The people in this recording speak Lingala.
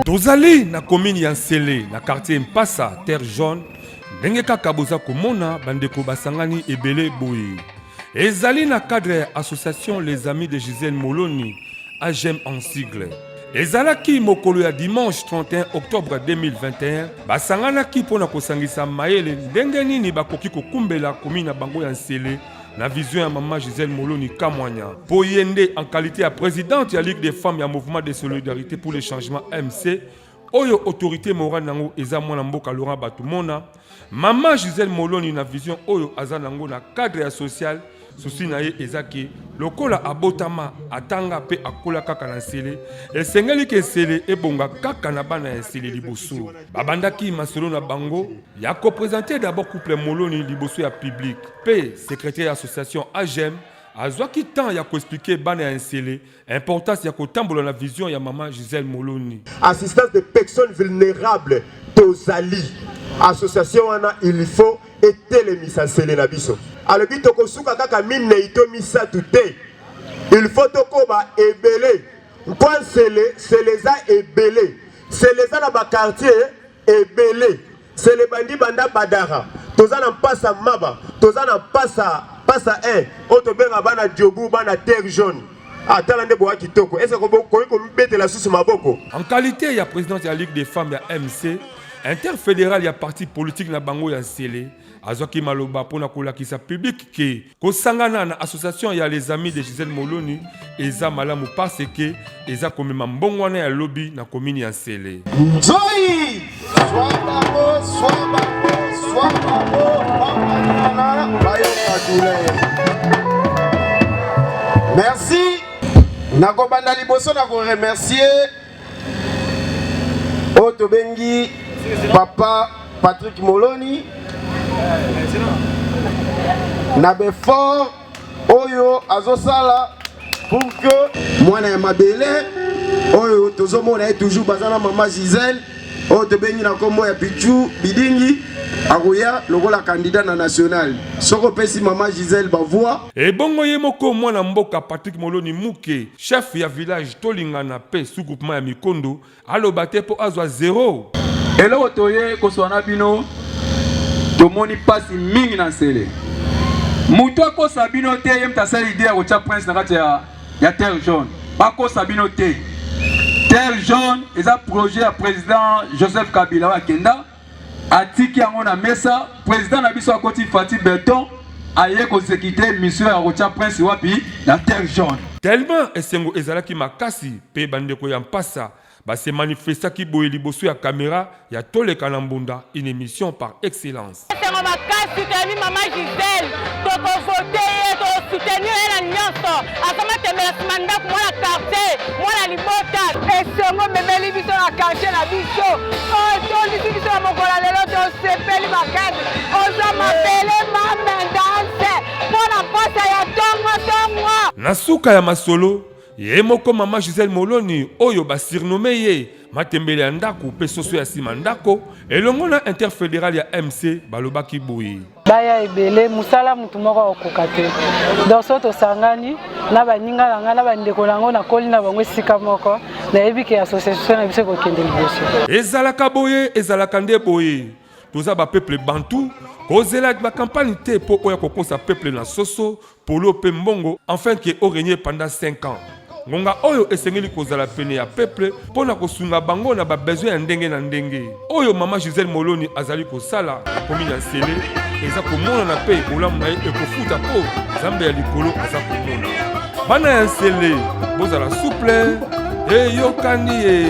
Tozali na commune ya Nsele na quartier Mpasa terre jaune ndenge kaka boza komona bandeko basangani ebele boye. Ezali na cadre ya association les amis de Gisèle Moloni AGEM en sigle. Ezalaki mokolo ya dimanche 31 octobre 2021 basanganaki mpona kosangisa mayele ndenge nini bakoki kokumbela commune na bango ya Nsele na vision ya maman Gisèle Moloni Kamwanya. Poyende en qualité ya présidente ya Ligue des femmes ya mouvement de solidarité pour le changement MC, oyo autorité morale nango eza mwana mboka Laurent Batumona, maman Gisèle Moloni na vision oyo aza nango na cadre ya social, souci na ye ezaki lokola abotama atanga pe akola kaka na Nsele, esengeli ke Nsele ebonga kaka na bana ya Nsele liboso. Babandaki masolo na bango ya ko présenter d'abord couple Moloni liboso ya public pe secrétaire association AGEM azwaki temps ya ko expliquer bana ya Nsele importance ya kotambola na vision ya maman Gisèle Moloni. Assistance des personnes vulnérables tozali association wana il faut etelemisa Nsele na biso. Alobi tokosuka kaka mine ito misatu te. Il faut tokoba ebele. Kwa Nsele, Seleza ebele. Seleza na ba quartier ebele. Sele bandi banda badara. Tozana Mpasa Maba, tozana Pasa 1, otobenga bana Diobu bana terre jaune. Atalande boa kitoko. Est-ce que ko mbete la susu maboko? En qualité ya présidente ya Ligue des femmes ya MC, interfédéral ya parti politique na bango ya Nsele, azwaki maloba pona kolakisa public ke kosangana na association ya les amis de Gisèle Moloni eza malamu parce que eza komema mbongo wana ya lobby na commune ya Nsele. Nzoi! Merci. Nakobanda liboso na ko remercier Otobengi Papa Patrick Moloni na befort oyo azosala pour que mwana ya mabele oyo tozomona toujours bazana maman Gisèle Otobengi na kombo ya Pichu Bidingi akoya lokola candidat na national soko pesi maman Gisèle bavoa et bongo ye moko mwana mboka Patrick Moloni Muke chef ya village tolingana pe sous groupement ya Mikondo alobate po azwa 0 eloko toye koswana bino tomoni pasi mingi na Nsele mutu akosa bino te ye mtasali idea kotia prince na kati ya terre jaune bakosa bino te. Terre jaune eza projet ya président Joseph Kabila wa kenda atiki yango na mesa président na biso akoti Fati Beton aye kosekite mission ya kotia prince wapi na terre jaune. Tellement esengo ezalaki makasi pe bandeko ya Mpasa se manifestaki boye liboso ya caméra ya Toleka na Mbunda, une émission par excellence. Esengo makasi temi maman Gisèle toko voter to soutenir la nyonso asama tembela simanda ko mwana quartier mwana libota esengo memeli biso na quartier na biso to ndi biso na mokola lelo to sepeli makasi oza mabele mamendance pona pasa ya tongo na suka ya masolo ye moko maman Gisèle Moloni oyo basirnome ye matembele ya ndako pe soso ya sima ndako elongo na interfédéral ya MC balobaki boye baya ebele musala mutu moko okoka te donc so tosangani na baninga nanga na bandeko nango na koli na bango esika moko nayebi ke association na biso kokende liboso ezalaka boye ezalaka nde boye toza ba peuple bantu kozela ba campagne te po oya kokosa peuple na soso polo pe mbongo enfin que au régner pendant 5 ans. Ngonga oyo esengeli kozala pene ya peuple pona kosunga bango na ba besoin ya ndenge na ndenge. Oyo maman Gisèle Moloni azali kosala commune ya Nsele eza komona na pe olamu na ye ekofuta po Zambe ya likolo aza komona. Bana ya Nsele bozala souple e yokani e.